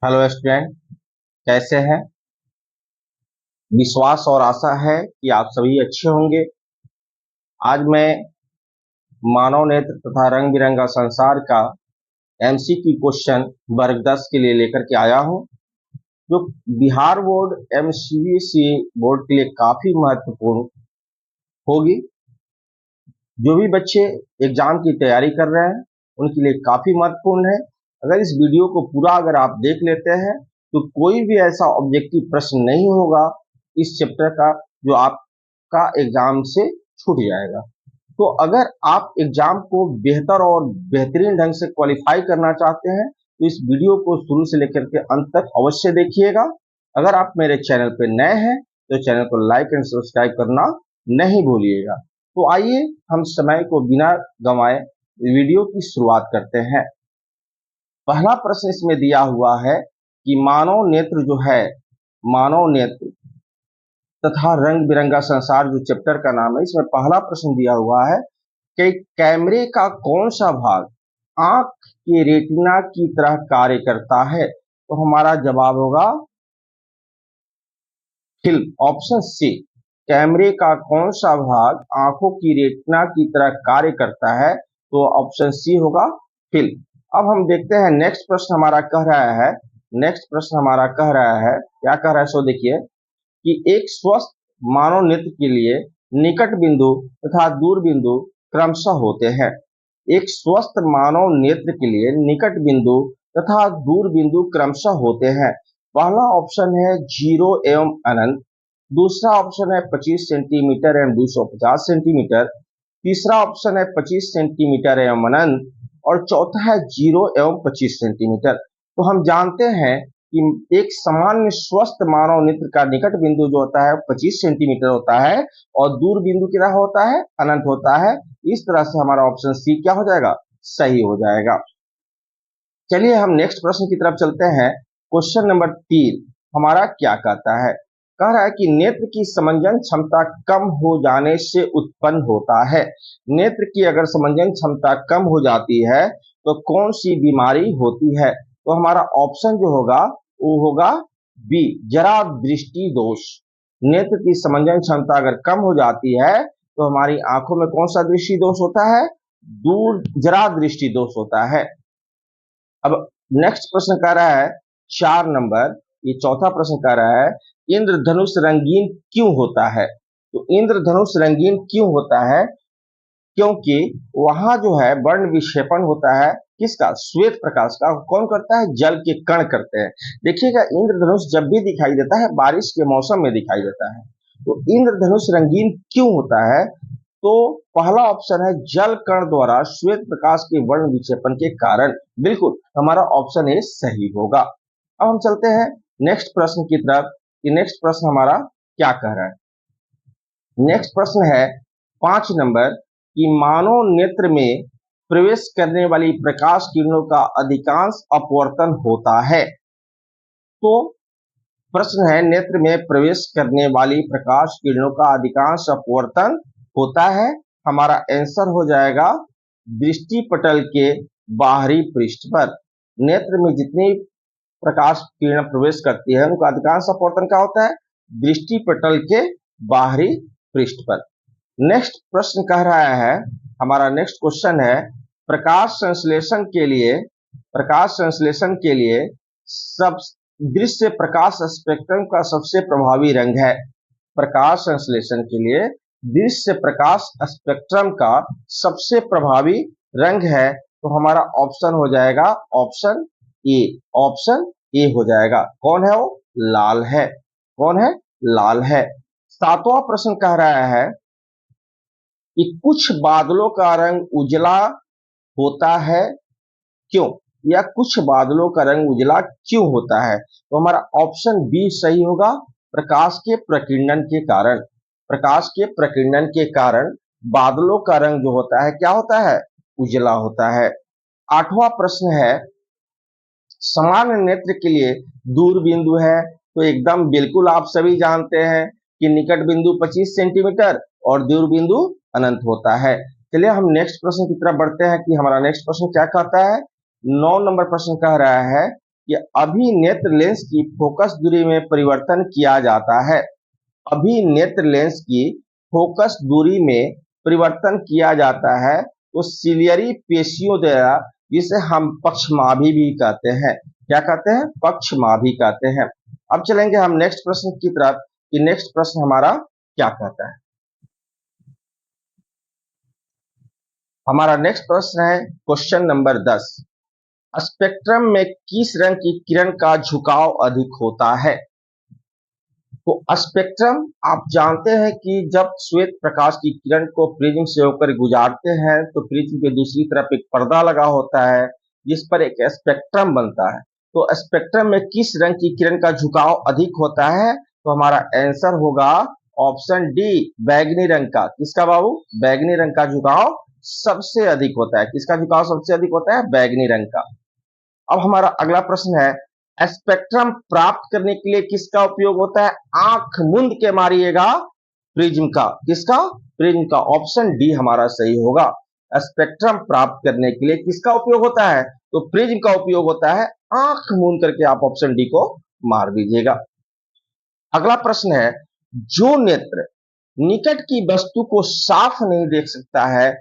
Hello student, कैसे हैं? विश्वास और आशा है कि आप सभी अच्छे होंगे। आज मैं मानव नेत्र तथा रंग बिरंगा संसार का एमसीक्यू क्वेश्चन वर्ग 10 के लिए लेकर के आया हूं, जो बिहार बोर्ड एमसीबीएसई बोर्ड के लिए काफी महत्वपूर्ण होगी। जो भी बच्चे एग्जाम की तैयारी कर रहे हैं उनके लिए काफी महत्वपूर्ण है। अगर इस वीडियो को पूरा अगर आप देख लेते हैं तो कोई भी ऐसा ऑब्जेक्टिव प्रश्न नहीं होगा इस चैप्टर का जो आपका एग्जाम से छूट जाएगा। तो अगर आप एग्जाम को बेहतर और बेहतरीन ढंग से क्वालिफाई करना चाहते हैं तो इस वीडियो को शुरू से लेकर के अंत तक अवश्य देखिएगा। अगर आप मेरे चैनल पर नए हैं तो चैनल को लाइक एंड सब्सक्राइब करना नहीं भूलिएगा। तो आइए हम समय को बिना गंवाए वीडियो की शुरुआत करते हैं। पहला प्रश्न इसमें दिया हुआ है कि मानव नेत्र जो है, मानव नेत्र तथा रंग बिरंगा संसार जो चैप्टर का नाम है, इसमें पहला प्रश्न दिया हुआ है कि कैमरे का कौन सा भाग आंख के रेटिना की तरह कार्य करता है। तो हमारा जवाब होगा फिल्म, ऑप्शन सी। कैमरे का कौन सा भाग आंखों की रेटिना की तरह कार्य करता है, तो ऑप्शन सी होगा फिल्म। अब हम देखते हैं नेक्स्ट प्रश्न हमारा कह रहा है, नेक्स्ट प्रश्न हमारा कह रहा है, क्या कह रहा है सो देखिए कि एक स्वस्थ मानव नेत्र के लिए निकट बिंदु तथा दूर बिंदु क्रमशः होते हैं। एक स्वस्थ मानव नेत्र के लिए निकट बिंदु तथा दूर बिंदु क्रमशः होते हैं। पहला ऑप्शन है 0 एवं अनंत, दूसरा ऑप्शन है 25 सेंटीमीटर एवं 250 सेंटीमीटर, तीसरा ऑप्शन है 25 सेंटीमीटर एवं अनंत, और चौथा है 0 एवं 25 सेंटीमीटर। तो हम जानते हैं कि एक सामान्य स्वस्थ मानव नेत्र का निकट बिंदु जो होता है 25 सेंटीमीटर होता है और दूर बिंदु कितना होता है, अनंत होता है। इस तरह से हमारा ऑप्शन सी क्या हो जाएगा, सही हो जाएगा। चलिए हम नेक्स्ट प्रश्न की तरफ चलते हैं। क्वेश्चन नंबर 3 हमारा क्या कहता है, कह रहा है कि नेत्र की समंजन क्षमता कम हो जाने से उत्पन्न होता है। नेत्र की अगर समंजन क्षमता कम हो जाती है तो कौन सी बीमारी होती है। तो हमारा ऑप्शन जो होगा वो होगा बी, जरा दृष्टि दोष। नेत्र की समंजन क्षमता अगर कम हो जाती है तो हमारी आंखों में कौन सा दृष्टि दोष होता है, दूर जरा दृष्टि दोष होता है। अब नेक्स्ट प्रश्न कह रहा है 4 नंबर, ये चौथा प्रश्न कह रहा है इंद्रधनुष रंगीन क्यों होता है। तो इंद्रधनुष रंगीन क्यों होता है, क्योंकि वहां जो है वर्ण विक्षेपण होता है किसका, श्वेत प्रकाश का। कौन करता है, जल के कण करते हैं। देखिएगा इंद्रधनुष जब भी दिखाई देता है बारिश के मौसम में दिखाई देता है। तो इंद्रधनुष रंगीन क्यों होता है, तो पहला ऑप्शन है जल कण द्वारा श्वेत प्रकाश के वर्ण विक्षेपण के कारण। बिल्कुल हमारा ऑप्शन ए सही होगा। अब हम चलते हैं नेक्स्ट प्रश्न की तरफ कि नेक्स्ट प्रश्न हमारा क्या कह रहा है। नेक्स्ट प्रश्न है 5 नंबर कि मानव नेत्र में प्रवेश करने वाली प्रकाश किरणों का अधिकांश अपवर्तन होता है। तो प्रश्न है नेत्र में प्रवेश करने वाली प्रकाश किरणों का अधिकांश अपवर्तन होता है। हमारा आंसर हो जाएगा दृष्टि पटल के बाहरी पृष्ठ पर। नेत्र में जितनी प्रकाश किरण प्रवेश करती है उनका अधिकांश अपवर्तन क्या होता है, दृष्टि पटल के बाहरी पृष्ठ पर। नेक्स्ट प्रश्न कह रहा है, हमारा नेक्स्ट क्वेश्चन है प्रकाश संश्लेषण के लिए, प्रकाश संश्लेषण के लिए सब दृश्य प्रकाश स्पेक्ट्रम का सबसे प्रभावी रंग है। प्रकाश संश्लेषण के लिए दृश्य प्रकाश स्पेक्ट्रम का सबसे प्रभावी रंग है। तो हमारा ऑप्शन हो जाएगा ऑप्शन ए, ऑप्शन ए हो जाएगा। कौन है वो, लाल है। कौन है, लाल है। 7वां प्रश्न कह रहा है कि कुछ बादलों का रंग उजला होता है क्यों, या कुछ बादलों का रंग उजला क्यों होता है। तो हमारा ऑप्शन बी सही होगा, प्रकाश के प्रकीर्णन के कारण। प्रकाश के प्रकीर्णन के कारण बादलों का रंग जो होता है क्या होता है, उजला होता है। 8वां प्रश्न है सामान्य नेत्र के लिए दूर बिंदु है। तो एकदम बिल्कुल आप सभी जानते हैं कि निकट बिंदु 25 सेंटीमीटर और दूर बिंदु अनंत होता है। चलिए हम नेक्स्ट प्रश्न की तरफ बढ़ते हैं कि हमारा नेक्स्ट प्रश्न क्या कहता है। 9 नंबर प्रश्न कह रहा है कि अभिनेत्र लेंस की फोकस दूरी में परिवर्तन किया जाता है। अभिनेत्र लेंस की फोकस दूरी में परिवर्तन किया जाता है तो सिलियरी पेशियों द्वारा, जिसे हम पक्षमाभि भी कहते हैं। क्या कहते हैं? पक्षमाभि कहते हैं। अब चलेंगे हम नेक्स्ट प्रश्न की तरफ कि नेक्स्ट प्रश्न हमारा क्या कहता है। हमारा नेक्स्ट प्रश्न है क्वेश्चन नंबर 10। स्पेक्ट्रम में किस रंग की किरण का झुकाव अधिक होता है? तो स्पेक्ट्रम आप जानते हैं कि जब श्वेत प्रकाश की किरण को प्रिज्म से होकर गुजारते हैं तो प्रिज्म के दूसरी तरफ एक पर्दा लगा होता है जिस पर एक स्पेक्ट्रम बनता है। तो स्पेक्ट्रम में किस रंग की किरण का झुकाव अधिक होता है? तो हमारा आंसर होगा ऑप्शन डी, बैगनी रंग का। किसका बाबू? बैगनी रंग का झुकाव सबसे अधिक होता है। किसका झुकाव सबसे अधिक होता है? बैगनी रंग का। अब हमारा अगला प्रश्न है, स्पेक्ट्रम प्राप्त करने के लिए किसका उपयोग होता है? आंख मूंद के मारिएगा, प्रिज्म का। किसका? प्रिज्म का। ऑप्शन डी हमारा सही होगा। स्पेक्ट्रम प्राप्त करने के लिए किसका उपयोग होता है? तो प्रिज्म का उपयोग होता है। आंख मूंद करके आप ऑप्शन डी को मार दीजिएगा। अगला प्रश्न है, जो नेत्र निकट की वस्तु को साफ नहीं देख सकता है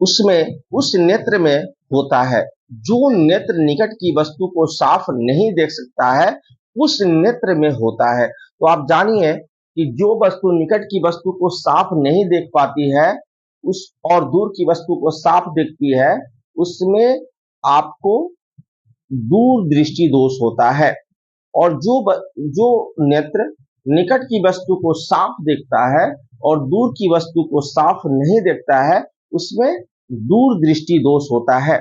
उसमें उस नेत्र में होता है। जो नेत्र निकट की वस्तु को साफ नहीं देख सकता है उस नेत्र में होता है। तो आप जानिए कि जो वस्तु निकट की वस्तु को साफ नहीं देख पाती है उस और दूर की वस्तु को साफ देखती है उसमें आपको दूर दृष्टि दोष होता है। और जो नेत्र निकट की वस्तु को साफ देखता है और दूर की वस्तु को साफ नहीं देखता है उसमें दूर दृष्टि दोष होता है।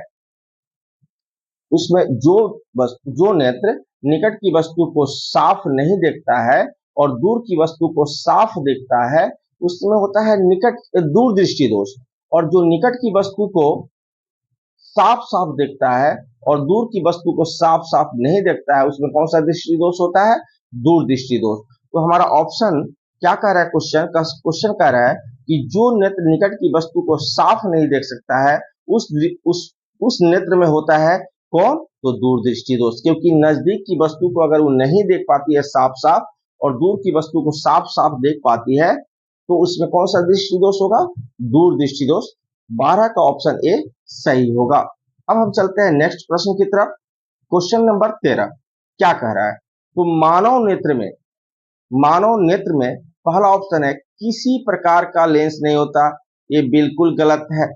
उसमें जो नेत्र निकट की वस्तु को साफ नहीं देखता है और दूर की वस्तु को साफ देखता है उसमें होता है दूर दृष्टि दोष। और जो निकट की वस्तु को साफ साफ देखता है और दूर की वस्तु को साफ साफ नहीं देखता है उसमें कौन सा दृष्टि दोष होता है? दूर दृष्टि दोष। तो हमारा ऑप्शन क्या कह रहा है? क्वेश्चन कह रहा है कि जो नेत्र निकट की वस्तु को साफ नहीं देख सकता है उस नेत्र में होता है कौन? तो दूर दृष्टि दोष। क्योंकि नजदीक की वस्तु को अगर वो नहीं देख पाती है साफ साफ और दूर की वस्तु को साफ साफ देख पाती है तो उसमें कौन सा दृष्टि दोष होगा? दूर दृष्टि दोष। 12 का ऑप्शन ए सही होगा। अब हम चलते हैं नेक्स्ट प्रश्न की तरफ। क्वेश्चन नंबर 13 क्या कह रहा है? तो मानव नेत्र में पहला ऑप्शन है किसी प्रकार का लेंस नहीं होता। ये बिल्कुल गलत है।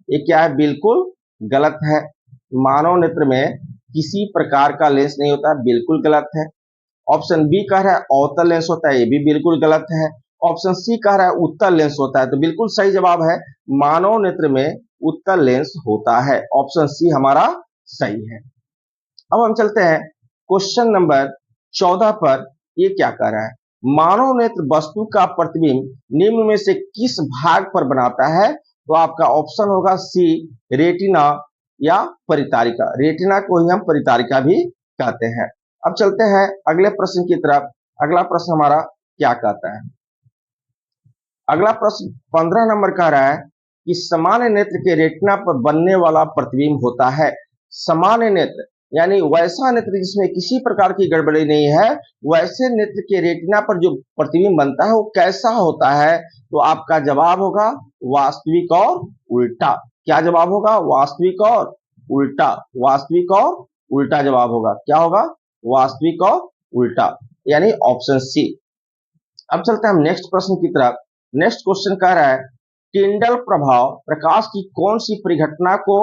ये क्या है? बिल्कुल गलत है। मानव नेत्र में किसी प्रकार का लेंस नहीं होता, बिल्कुल गलत है। ऑप्शन बी कह रहा है अवतल लेंस होता है, ये भी बिल्कुल गलत है। ऑप्शन सी कह रहा है उत्तल लेंस होता है, तो बिल्कुल सही जवाब है मानव नेत्र में उत्तल लेंस होता है। ऑप्शन सी हमारा सही है। अब हम चलते हैं क्वेश्चन नंबर 14 पर। ये क्या कह रहा है? मानव नेत्र वस्तु का प्रतिबिंब निम्न में से किस भाग पर बनाता है? तो आपका ऑप्शन होगा सी, रेटिना या परितारिका। रेटिना को ही हम परितारिका भी कहते हैं। अब चलते हैं अगले प्रश्न की तरफ। अगला प्रश्न हमारा क्या कहता है? अगला प्रश्न 15 नंबर कह रहा है कि सामान्य नेत्र के रेटिना पर बनने वाला प्रतिबिंब होता है। सामान्य नेत्र यानी वैसा नेत्र जिसमें किसी प्रकार की गड़बड़ी नहीं है, वैसे नेत्र के रेटिना पर जो प्रतिबिंब बनता है वो कैसा होता है? तो आपका जवाब होगा वास्तविक और उल्टा। क्या जवाब होगा? वास्तविक और उल्टा। वास्तविक और उल्टा जवाब होगा। क्या होगा? वास्तविक और उल्टा, यानी ऑप्शन सी। अब चलते हैं हम नेक्स्ट प्रश्न की तरफ। नेक्स्ट क्वेश्चन कह रहा है टिंडल प्रभाव प्रकाश की कौन सी परिघटना को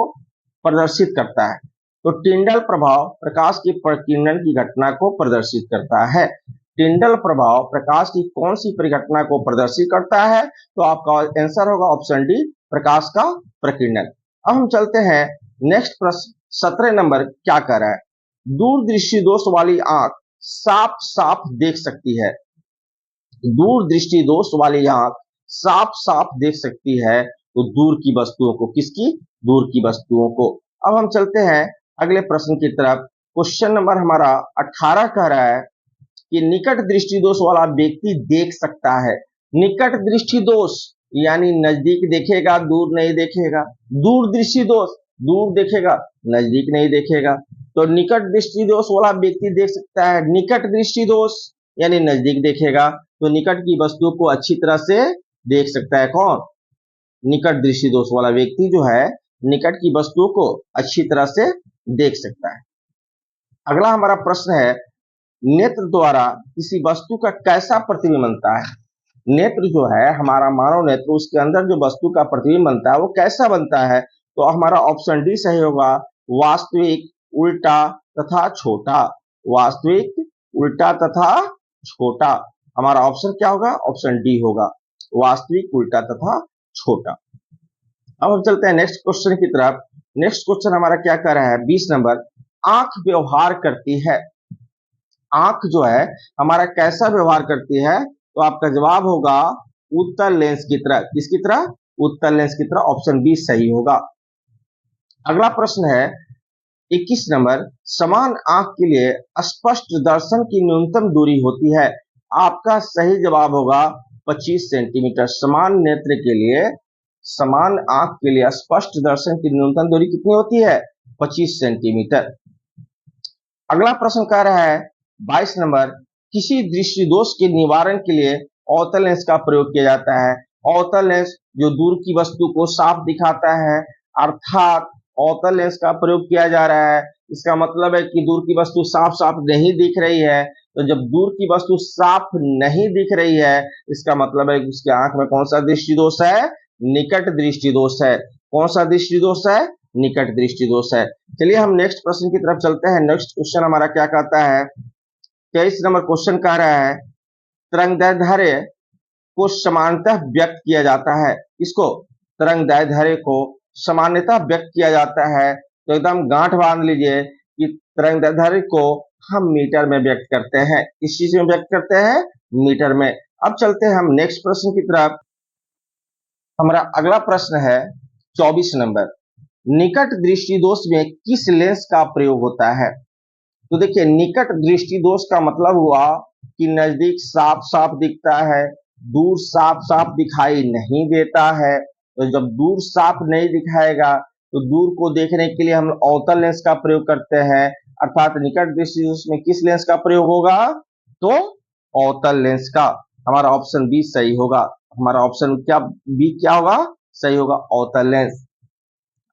प्रदर्शित करता है? तो टिंडल प्रभाव प्रकाश की प्रकीर्णन की घटना को प्रदर्शित करता है। टिंडल प्रभाव प्रकाश की कौन सी परिघटना को प्रदर्शित करता है? तो आपका आंसर होगा ऑप्शन डी, प्रकाश का प्रकीर्णन। अब हम चलते हैं नेक्स्ट प्रश्न 17 नंबर क्या कह रहा है? दूर दृष्टि दोष वाली आंख साफ साफ देख सकती है। दूर दृष्टि दोष वाली आंख साफ साफ देख सकती है तो दूर की वस्तुओं को। किसकी? दूर की वस्तुओं को। अब हम चलते हैं अगले प्रश्न की तरफ। क्वेश्चन नंबर हमारा 18 कह रहा है कि निकट दृष्टि दोष वाला व्यक्ति देख सकता है। निकट दृष्टि दोष यानी नजदीक देखेगा, दूर नहीं देखेगा। दूर दृष्टि दोष दूर देखेगा, नजदीक नहीं देखेगा। तो निकट दृष्टि दोष वाला व्यक्ति देख सकता है निकट दृष्टि दोष, यानी नजदीक देखेगा, तो निकट की वस्तु को अच्छी तरह से देख सकता है कौन? निकट दृष्टि दोष वाला व्यक्ति जो है निकट की वस्तुओं को अच्छी तरह से देख सकता है। अगला हमारा प्रश्न है, नेत्र द्वारा किसी वस्तु का कैसा प्रतिबिंब बनता है? नेत्र जो है हमारा मानव नेत्र, उसके अंदर जो वस्तु का प्रतिबिंब बनता है वो कैसा बनता है? तो हमारा ऑप्शन डी सही होगा, वास्तविक, उल्टा तथा छोटा। वास्तविक, उल्टा तथा छोटा। हमारा ऑप्शन क्या होगा? ऑप्शन डी होगा, वास्तविक, उल्टा तथा छोटा। अब हम चलते हैं नेक्स्ट क्वेश्चन की तरफ। नेक्स्ट क्वेश्चन हमारा क्या कर रहा है? 20 नंबर, आंख व्यवहार करती है। आंख जो है हमारा कैसा व्यवहार करती है? तो आपका जवाब होगा उत्तल लेंस की तरह। किसकी तरह? उत्तल लेंस की तरह। ऑप्शन बी सही होगा। अगला प्रश्न है 21 नंबर, समान आंख के लिए स्पष्ट दर्शन की न्यूनतम दूरी होती है। आपका सही जवाब होगा 25 सेंटीमीटर। समान नेत्र के लिए, समान आंख के लिए स्पष्ट दर्शन की न्यूनतम दूरी कितनी होती है? 25 सेंटीमीटर। अगला प्रश्न कह रहा है 22 नंबर, किसी दृष्टि दोष के निवारण के लिए अवतल लेंस का प्रयोग किया जाता है। अवतल लेंस जो दूर की वस्तु को साफ दिखाता है, अर्थात अवतल लेंस का प्रयोग किया जा रहा है। इसका मतलब है कि दूर की वस्तु साफ साफ नहीं दिख रही है, तो जब दूर की वस्तु साफ नहीं दिख रही है, इसका मतलब है कि उसकी आंख में कौन सा दृष्टि दोष है? निकट दृष्टि दोष है। कौन सा दृष्टि दोष है? निकट दृष्टि दोष है। चलिए हम नेक्स्ट प्रश्न की तरफ चलते हैं। नेक्स्ट क्वेश्चन हमारा क्या कहता है? 23 नंबर क्वेश्चन कह रहा है, तरंगदैर्ध्य को समानतः व्यक्त किया जाता है। इसको तरंगदैर्ध्य को सामान्यतः व्यक्त किया जाता है, तो एकदम गांठ बांध लीजिए कि तरंगदैर्ध्य को हम मीटर में व्यक्त करते हैं। किस चीज में व्यक्त करते हैं? मीटर में। अब चलते हैं हम नेक्स्ट प्रश्न की तरफ। हमारा अगला प्रश्न है 24 नंबर, निकट दृष्टि दोष में किस लेंस का प्रयोग होता है? तो देखिए, निकट दृष्टि दोष का मतलब हुआ कि नजदीक साफ साफ दिखता है, दूर साफ साफ दिखाई नहीं देता है। तो जब दूर साफ नहीं दिखाएगा तो दूर को देखने के लिए हम अवतल लेंस का प्रयोग करते हैं, अर्थात निकट दृष्टि दोष में किस लेंस का प्रयोग होगा? तो अवतल लेंस का। हमारा ऑप्शन बी सही होगा। हमारा ऑप्शन क्या बी क्या होगा? सही होगा, अवतल लेंस।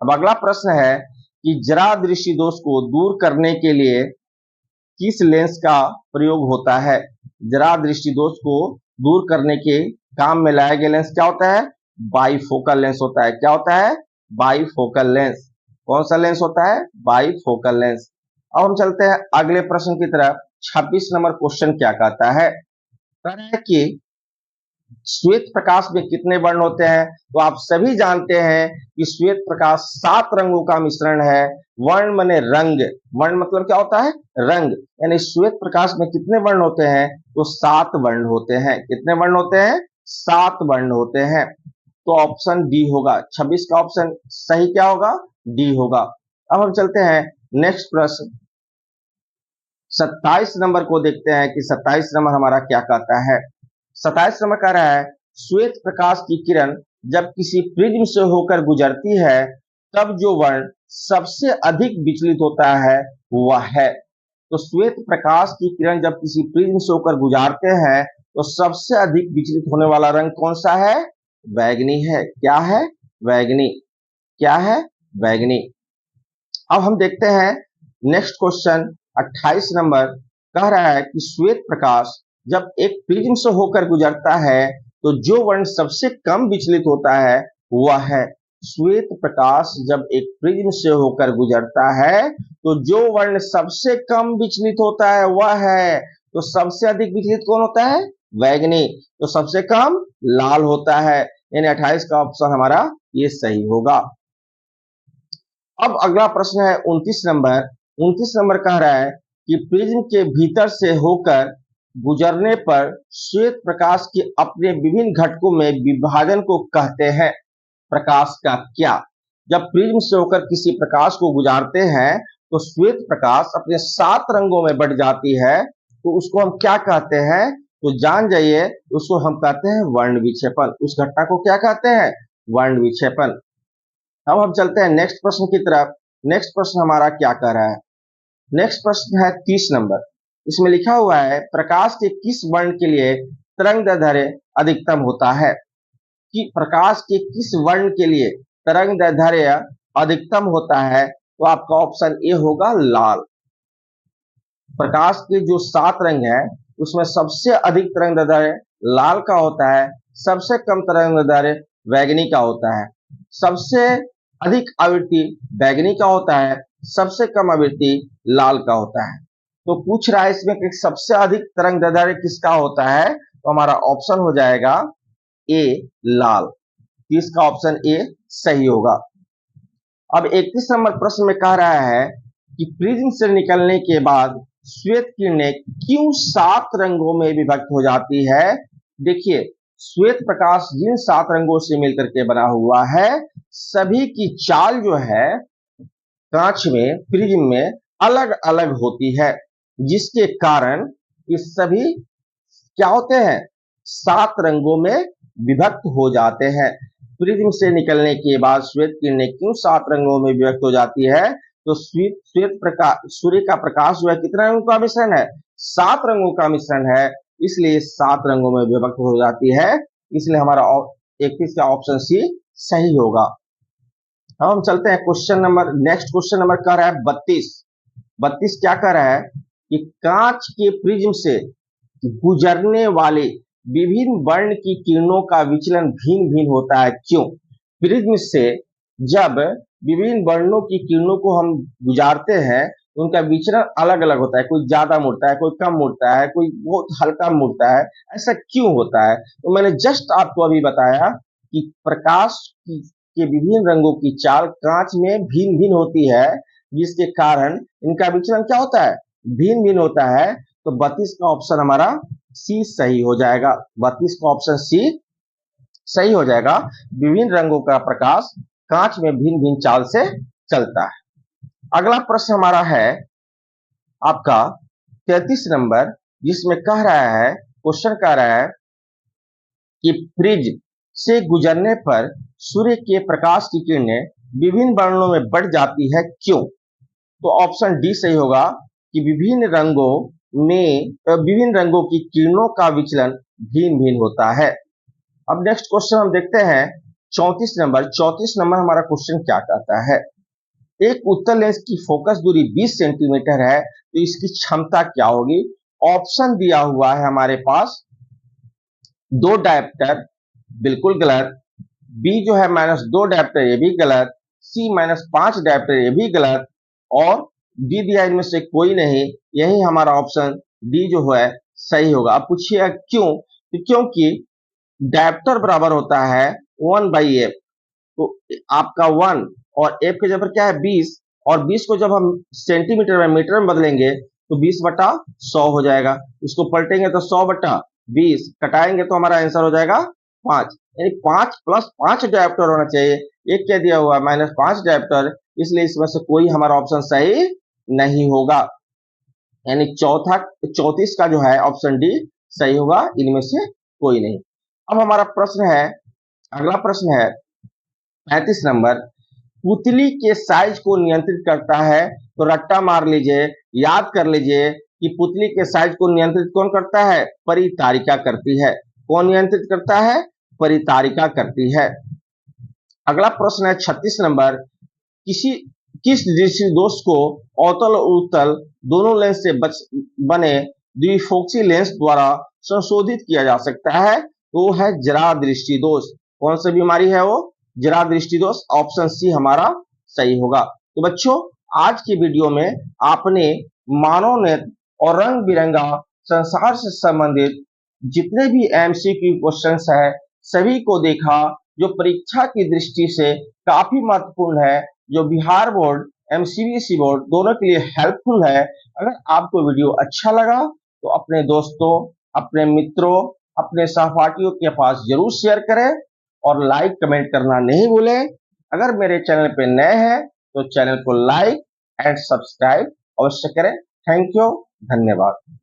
अब अगला प्रश्न है कि जरा दृष्टि दोष को दूर करने के लिए किस लेंस का प्रयोग होता है? जरा दृष्टि दोष को दूर करने के काम में लाया गया लेंस क्या होता है? बाइफोकल लेंस होता है। क्या होता है? Bifocal lens. कौन सा लेंस होता है? Bifocal lens. अब हम चलते हैं अगले प्रश्न की तरफ। 26 नंबर क्वेश्चन क्या कहता है? कह रहा है कि श्वेत प्रकाश में कितने वर्ण होते हैं? तो आप सभी जानते हैं कि श्वेत प्रकाश 7 रंगों का मिश्रण है। वर्ण माने रंग, वर्ण मतलब क्या होता है? रंग। यानी श्वेत प्रकाश में कितने वर्ण होते हैं? तो 7 वर्ण होते हैं। कितने वर्ण होते हैं? 7 वर्ण होते हैं। तो ऑप्शन डी होगा। 26 का ऑप्शन सही क्या होगा? डी होगा। अब हम चलते हैं नेक्स्ट प्रश्न 27 नंबर को देखते हैं कि 27 नंबर हमारा क्या कहता है। 27 नंबर कह रहा है, श्वेत प्रकाश की किरण जब किसी प्रिज्म से होकर गुजरती है तब जो वर्ण सबसे अधिक विचलित होता है वह है। तो श्वेत प्रकाश की किरण जब किसी प्रिज्म से होकर गुजरते हैं तो सबसे अधिक विचलित होने वाला रंग कौन सा है? बैगनी है। क्या है? बैगनी। क्या है? बैगनी। अब हम देखते हैं नेक्स्ट क्वेश्चन 28 नंबर कह रहा है कि श्वेत प्रकाश जब एक प्रिज्म से होकर गुजरता है तो जो वर्ण सबसे कम विचलित होता है वह है। श्वेत प्रकाश जब एक प्रिज्म से होकर गुजरता है तो जो वर्ण सबसे कम विचलित होता है वह है। तो सबसे अधिक विचलित कौन होता है? बैगनी। तो सबसे कम लाल होता है। यानी 28 का ऑप्शन हमारा ये सही होगा। अब अगला प्रश्न है 29 नंबर। 29 नंबर कह रहा है कि प्रिज्म के भीतर से होकर गुजरने पर श्वेत प्रकाश के अपने विभिन्न घटकों में विभाजन को कहते हैं। प्रकाश का क्या? जब प्रिज्म से होकर किसी प्रकाश को गुजारते हैं तो श्वेत प्रकाश अपने 7 रंगों में बढ़ जाती है, तो उसको हम क्या कहते हैं? तो जान जाइए, उसको हम कहते हैं वर्ण विक्षेपण। उस घटना को क्या कहते हैं? वर्ण विक्षेपण। अब हम चलते हैं नेक्स्ट प्रश्न की तरफ। नेक्स्ट प्रश्न हमारा क्या कह रहा है? नेक्स्ट प्रश्न है 30 नंबर। इसमें लिखा हुआ है प्रकाश के किस वर्ण के लिए तरंगदैर्ध्य अधिकतम होता है? कि प्रकाश के किस वर्ण के लिए तरंगदैर्ध्य अधिकतम होता है? तो आपका ऑप्शन ए होगा लाल। प्रकाश के जो 7 रंग है उसमें सबसे अधिक तरंगदैर्ध्य लाल का होता है, सबसे कम तरंगदैर्ध्य बैंगनी का होता है, सबसे अधिक आवृत्ति बैंगनी का होता है, सबसे कम आवृत्ति लाल का होता है। तो पूछ रहा है इसमें कि सबसे अधिक तरंगदैर्ध्य किसका होता है? तो हमारा ऑप्शन हो जाएगा ए लाल। तो इसका ऑप्शन ए सही होगा। अब 31 नंबर प्रश्न में कह रहा है कि प्रिज्म से निकलने के बाद श्वेत किरणें क्यों 7 रंगों में विभक्त हो जाती है? देखिए, श्वेत प्रकाश जिन 7 रंगों से मिलकर के बना हुआ है, सभी की चाल जो है कांच में, प्रिज्म में अलग अलग होती है, जिसके कारण ये सभी क्या होते हैं? 7 रंगों में विभक्त हो जाते हैं। प्रिज्म से निकलने के बाद श्वेत किरणें क्यों 7 रंगों में विभक्त हो जाती है? तो श्वेत प्रकाश, सूर्य का प्रकाश जो है कितने रंगों का मिश्रण है? 7 रंगों का मिश्रण है, इसलिए 7 रंगों में विभक्त हो जाती है। इसलिए हमारा 31 का ऑप्शन सी सही होगा। अब हम चलते हैं question number, next question number कह रहा है 32। 32 क्या कह रहा है कि कांच के प्रिज्म से गुजरने वाले विभिन्न वर्ण की किरणों का विचलन भिन्न भिन्न होता है, क्यों? प्रिज्म से जब विभिन्न वर्णों की किरणों को हम गुजारते हैं तो उनका विचलन अलग अलग होता है, कोई ज्यादा मुड़ता है, कोई कम मुड़ता है, कोई बहुत हल्का मुड़ता है। ऐसा क्यों होता है? तो मैंने जस्ट आपको अभी बताया कि प्रकाश के विभिन्न रंगों की चाल कांच में भिन्न भिन्न होती है, जिसके कारण इनका विचलन क्या होता है? भिन्न भिन्न होता है। तो 32 का ऑप्शन हमारा सी सही हो जाएगा। 32 का ऑप्शन सी सही हो जाएगा। विभिन्न रंगों का प्रकाश कांच में भिन्न भिन्न चाल से चलता है। अगला प्रश्न हमारा है आपका 33 नंबर, जिसमें कह रहा है, क्वेश्चन कह रहा है कि प्रिज्म से गुजरने पर सूर्य के प्रकाश की किरणें विभिन्न वर्णों में बढ़ जाती है, क्यों? तो ऑप्शन डी सही होगा कि विभिन्न रंगों की किरणों का विचलन भिन्न भिन्न होता है। अब नेक्स्ट क्वेश्चन हम देखते हैं 34 नंबर। 34 नंबर हमारा क्वेश्चन क्या कहता है? एक उत्तल लेंस की फोकस दूरी 20 सेंटीमीटर है, तो इसकी क्षमता क्या होगी? ऑप्शन दिया हुआ है हमारे पास 2 डायप्टर, बिल्कुल गलत। बी जो है -2 डायप्टर, ये भी गलत। सी -5 डायप्टर, ये भी गलत। और डी दिया इनमें से कोई नहीं। यही हमारा ऑप्शन डी जो है सही होगा। अब पूछिए क्यों? तो क्योंकि डायप्टर बराबर होता है 1/f। तो आपका 1 और f के जगह क्या है 20, और 20 को जब हम सेंटीमीटर में मीटर में बदलेंगे तो 20/100 हो जाएगा। इसको पलटेंगे तो 100/20, कटाएंगे तो हमारा आंसर हो जाएगा 5। यानी 5 + 5 डायप्टर होना चाहिए। एक क्या दिया हुआ -5 डायप्टर, इसलिए इसमें से कोई हमारा ऑप्शन सही नहीं होगा। यानी 34 का जो है ऑप्शन डी सही होगा, इनमें से कोई नहीं। अब हमारा प्रश्न है, अगला प्रश्न है 35 नंबर। पुतली के साइज को नियंत्रित करता है, तो रट्टा मार लीजिए, याद कर लीजिए कि पुतली के साइज को नियंत्रित कौन करता है? परितारिका करती है। कौन नियंत्रित करता है? परितारिका करती है। अगला प्रश्न है 36 नंबर। किस दृष्टि दोष को अवतल और उत्तल दोनों लेंस से बने द्विफोक्सी लेंस द्वारा संशोधित किया जा सकता है? तो वो है जरा दृष्टि दोष। कौन सी बीमारी है वो? जरा दृष्टि दोष। ऑप्शन सी हमारा सही होगा। तो बच्चों, आज की वीडियो में आपने मानव नेत्र और रंग बिरंगा संसार से संबंधित जितने भी एमसीक्यू क्वेश्चंस है सभी को देखा, जो परीक्षा की दृष्टि से काफी महत्वपूर्ण है, जो बिहार बोर्ड एमसीबीएसई बोर्ड दोनों के लिए हेल्पफुल है। अगर आपको वीडियो अच्छा लगा तो अपने दोस्तों, अपने मित्रों, अपने सहपाठियों के पास जरूर शेयर करें और लाइक कमेंट करना नहीं भूलें। अगर मेरे चैनल पे नए हैं तो चैनल को लाइक एंड सब्सक्राइब अवश्य करें। थैंक यू, धन्यवाद।